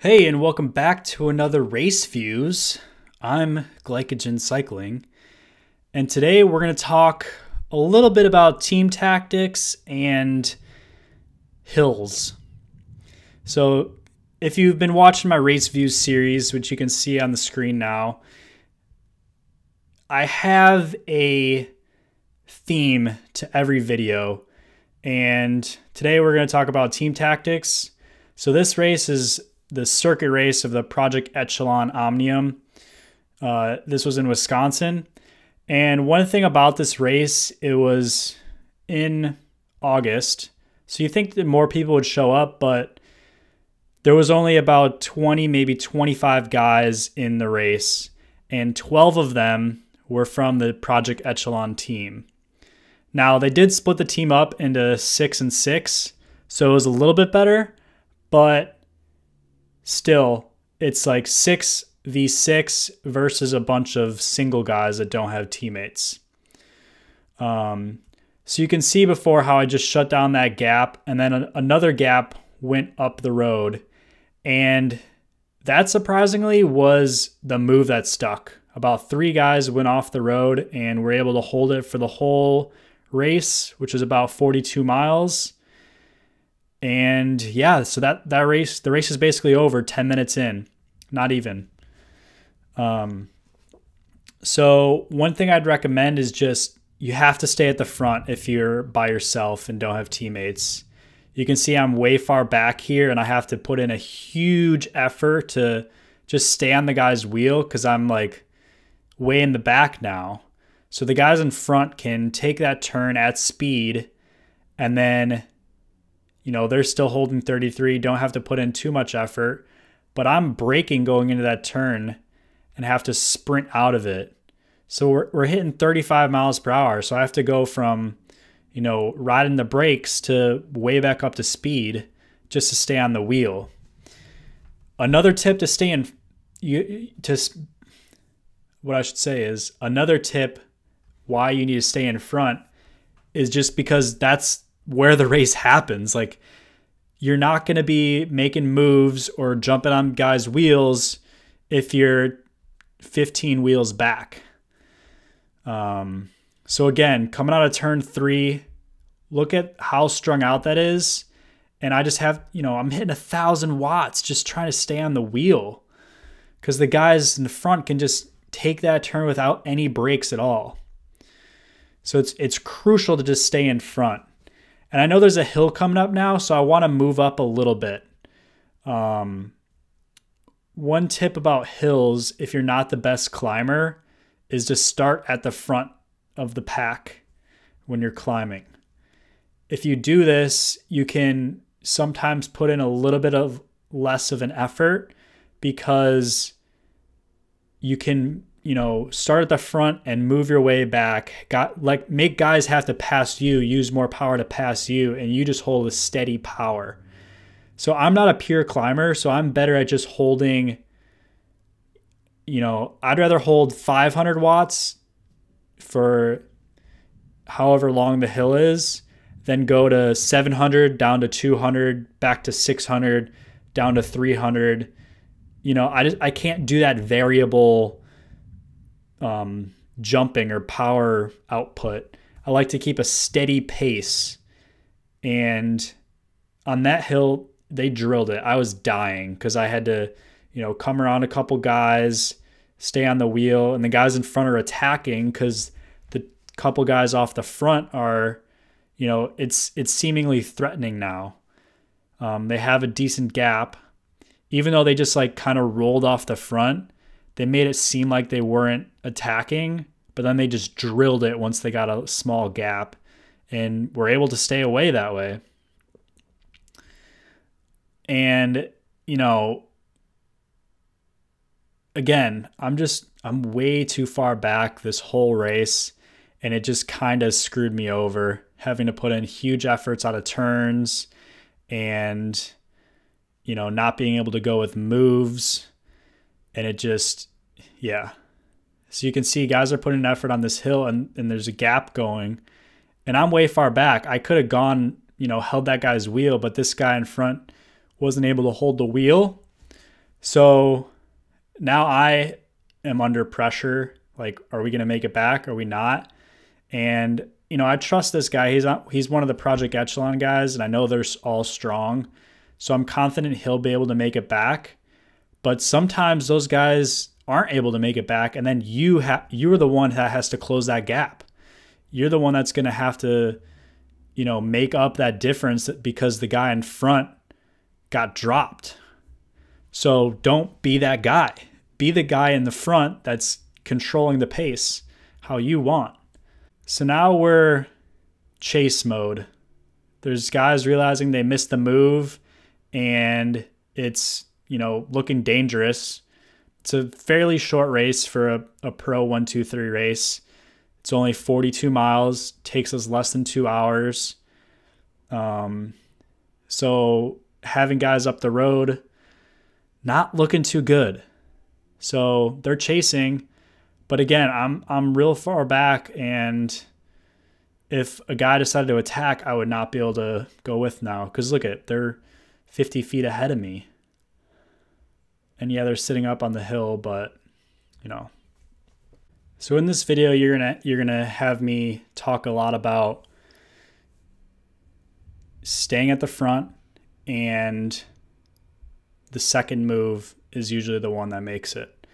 Hey, and welcome back to another RaceViews. I'm Glycogen Cycling, and today we're going to talk a little bit about team tactics and hills. So, if you've been watching my RaceViews series, which you can see on the screen now, I have a theme to every video, and today we're going to talk about team tactics. So this race is the circuit race of the Project Echelon Omnium. This was in Wisconsin. And one thing about this race, it was in August. So you think that more people would show up, but there was only about 20, maybe 25 guys in the race. And 12 of them were from the Project Echelon team. Now, they did split the team up into 6 and 6. So it was a little bit better, but still, it's like 6v6 versus a bunch of single guys that don't have teammates. So you can see before how I just shut down that gap, and then another gap went up the road. And that surprisingly was the move that stuck. About 3 guys went off the road and were able to hold it for the whole race, which was about 42 miles. And yeah, so the race is basically over 10 minutes in, not even. So one thing I'd recommend is just, you have to stay at the front if you're by yourself and don't have teammates. You can see I'm way far back here and I have to put in a huge effort to just stay on the guy's wheel because I'm like way in the back now. So the guys in front can take that turn at speed, and then they're still holding 33, don't have to put in too much effort, but I'm braking going into that turn and have to sprint out of it. So we're hitting 35 miles per hour. So I have to go from, riding the brakes to way back up to speed just to stay on the wheel. Another tip to stay in, another tip why you need to stay in front is just because that's where the race happens. Like, you're not going to be making moves or jumping on guys' wheels if you're 15 wheels back. So again, coming out of turn 3, look at how strung out that is. And I just have, I'm hitting 1,000 watts just trying to stay on the wheel because the guys in the front can just take that turn without any brakes at all. So it's crucial to just stay in front. And I know there's a hill coming up now, so I want to move up a little bit. One tip about hills, if you're not the best climber, is to start at the front of the pack when you're climbing. If you do this, you can sometimes put in a little bit of less of an effort because you can start at the front and move your way back. Make guys have to pass you, use more power to pass you, and you just hold a steady power. So I'm not a pure climber, so I'm better at just holding, I'd rather hold 500 watts for however long the hill is than go to 700, down to 200, back to 600, down to 300. I can't do that variable jumping or power output. I like to keep a steady pace. And on that hill, they drilled it. I was dying because I had to, come around a couple guys, stay on the wheel, and the guys in front are attacking because the couple guys off the front are, it's seemingly threatening now. They have a decent gap. Even though they just kind of rolled off the front, they made it seem like they weren't attacking, but then they just drilled it once they got a small gap and were able to stay away that way. And, again, I'm way too far back this whole race, and it just kind of screwed me over, having to put in huge efforts out of turns and, not being able to go with moves. And it just, yeah. So you can see guys are putting an effort on this hill and there's a gap going. And I'm way far back. I could have gone, held that guy's wheel, but this guy in front wasn't able to hold the wheel. So now I am under pressure. Like, are we going to make it back? Are we not? And, you know, I trust this guy. He's one of the Project Echelon guys, and I know they're all strong. So I'm confident he'll be able to make it back. But sometimes those guys aren't able to make it back, and then you're the one that has to close that gap. You're the one that's going to have to, you know, make up that difference because the guy in front got dropped. So don't be that guy. Be the guy in the front that's controlling the pace how you want. So now we're chase mode. There's guys realizing they missed the move and it's, you know, looking dangerous. It's a fairly short race for a Pro 1-2-3 race. It's only 42 miles, takes us less than 2 hours. So having guys up the road, not looking too good. So they're chasing, but again, I'm real far back, and if a guy decided to attack, I would not be able to go with now. Because look at, they're 50 feet ahead of me. And yeah, they're sitting up on the hill, but you know. So in this video, you're gonna have me talk a lot about staying at the front, and the second move is usually the one that makes it.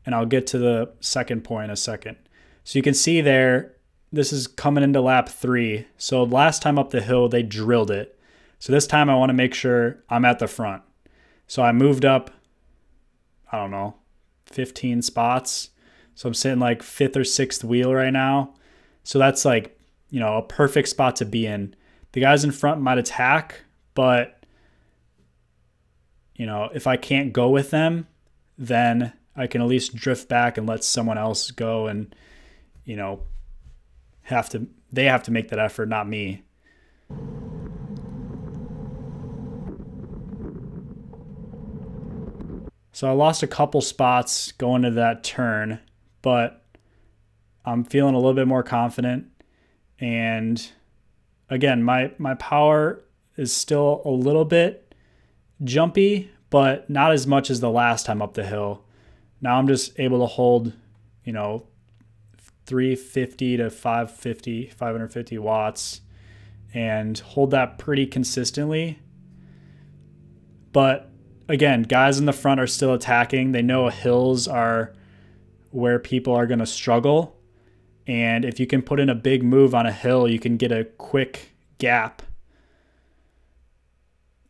And I'll get to the second point in a second. So you can see there, this is coming into lap 3. So last time up the hill, they drilled it. So this time I want to make sure I'm at the front. So I moved up, I don't know, 15 spots. So I'm sitting like 5th or 6th wheel right now. So that's like, you know, a perfect spot to be in. The guys in front might attack, but you know, if I can't go with them, then I can at least drift back and let someone else go, and you know, they have to make that effort, not me. So I lost a couple spots going to that turn, but I'm feeling a little bit more confident. And again, my power is still a little bit jumpy, but not as much as the last time up the hill. Now I'm just able to hold, you know, 350 to 550 watts and hold that pretty consistently. But again, guys in the front are still attacking. They know hills are where people are going to struggle. And if you can put in a big move on a hill, you can get a quick gap.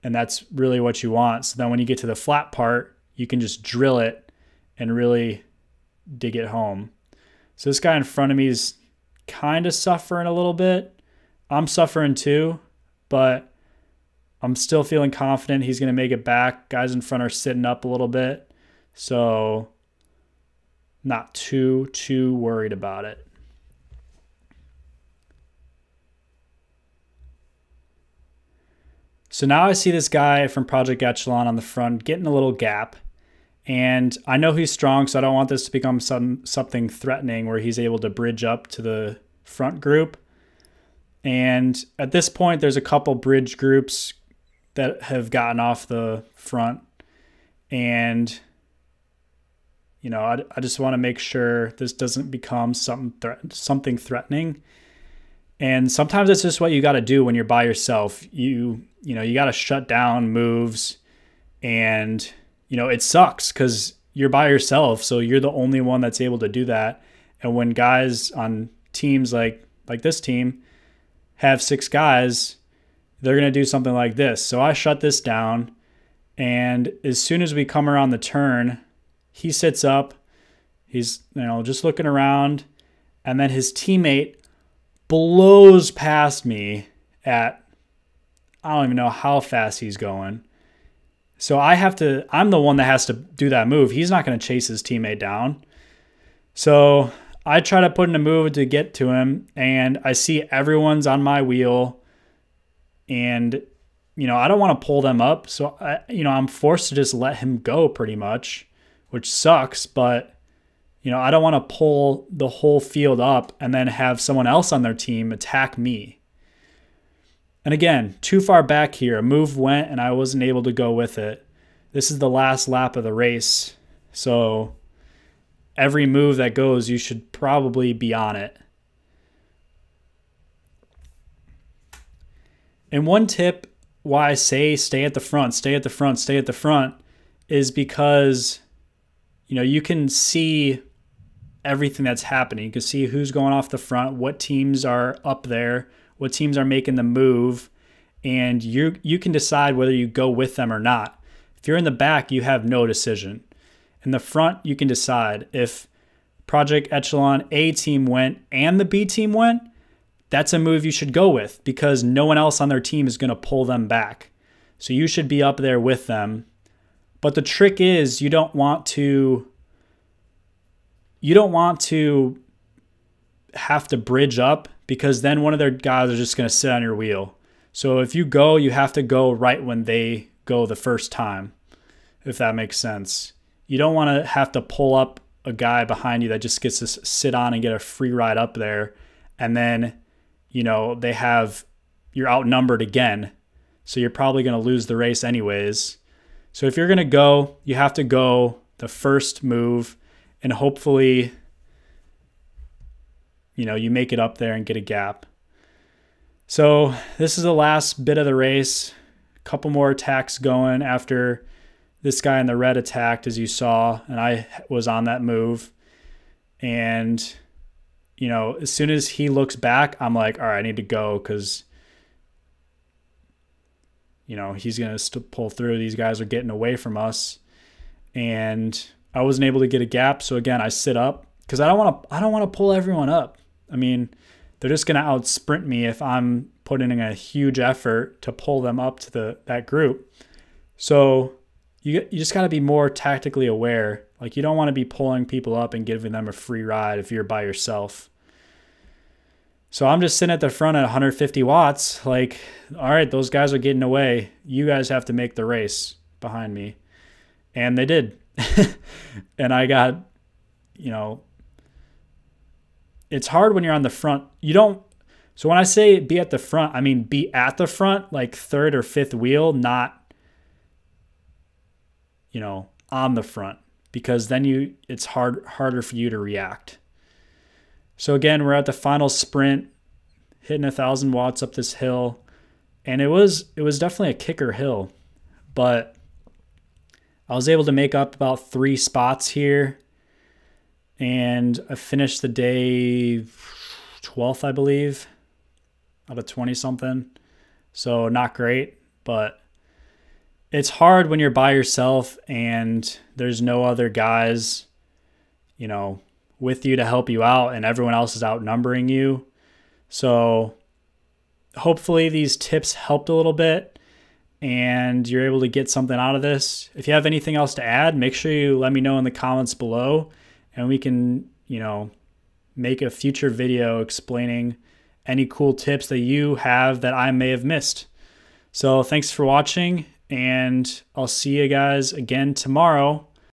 And that's really what you want. So then when you get to the flat part, you can just drill it and really dig it home. So this guy in front of me is kind of suffering a little bit. I'm suffering too, but I'm still feeling confident he's going to make it back. Guys in front are sitting up a little bit, so not too worried about it. So now I see this guy from Project Echelon on the front getting a little gap, and I know he's strong, so I don't want this to become something threatening where he's able to bridge up to the front group. And at this point, there's a couple bridge groups that have gotten off the front, and you know, I just want to make sure this doesn't become something threatening. And sometimes it's just what you got to do when you're by yourself. You know, you got to shut down moves, and you know, it sucks because you're by yourself, so you're the only one that's able to do that. And when guys on teams like this team have 6 guys, they're going to do something like this. So I shut this down, and as soon as we come around the turn, he sits up. He's, you know, just looking around, and then his teammate blows past me at, I don't even know how fast he's going. So I'm the one that has to do that move. He's not going to chase his teammate down. So I try to put in a move to get to him, and I see everyone's on my wheel, and you know, I don't want to pull them up. So I'm forced to just let him go pretty much, which sucks, but you know, I don't want to pull the whole field up and then have someone else on their team attack me. And again, too far back here, a move went and I wasn't able to go with it. this is the last lap of the race. So every move that goes, you should probably be on it. And one tip why I say stay at the front, stay at the front, stay at the front is because, you know, you can see everything that's happening. You can see who's going off the front, what teams are up there, what teams are making the move, and you can decide whether you go with them or not. If you're in the back, you have no decision. In the front, you can decide. If Project Echelon A team went and the B team went, that's a move you should go with because no one else on their team is going to pull them back. So you should be up there with them. But the trick is you don't want to have to bridge up because then one of their guys are just going to sit on your wheel. So if you go, you have to go right when they go the first time, if that makes sense. You don't want to have to pull up a guy behind you that just gets to sit on and get a free ride up there. And then, you know, you're outnumbered again. So you're probably going to lose the race anyways. So if you're going to go, you have to go the first move and hopefully, you know, you make it up there and get a gap. So this is the last bit of the race. A couple more attacks going after this guy in the red attacked, as you saw, and I was on that move. And, you know, as soon as he looks back, I'm like, all right, I need to go because, you know, he's going to pull through. These guys are getting away from us. And I wasn't able to get a gap. So again, I sit up because I don't want to pull everyone up. I mean, they're just going to out sprint me if I'm putting in a huge effort to pull them up to that group. So you just got to be more tactically aware. Like, you don't want to be pulling people up and giving them a free ride if you're by yourself. So I'm just sitting at the front at 150 watts. Like, all right, those guys are getting away. You guys have to make the race behind me. And they did. And I got, you know, it's hard when you're on the front. So when I say be at the front, I mean be at the front, like third or fifth wheel, not, you know, on the front, because then it's harder for you to react. So again, we're at the final sprint, hitting 1,000 watts up this hill, and it was definitely a kicker hill, but I was able to make up about 3 spots here, and I finished the day 12th, I believe, out of 20 something. So not great, but it's hard when you're by yourself and there's no other guys, you know, with you to help you out, and everyone else is outnumbering you. So hopefully these tips helped a little bit and you're able to get something out of this. If you have anything else to add, make sure you let me know in the comments below, and we can, you know, make a future video explaining any cool tips that you have that I may have missed. So thanks for watching, and I'll see you guys again tomorrow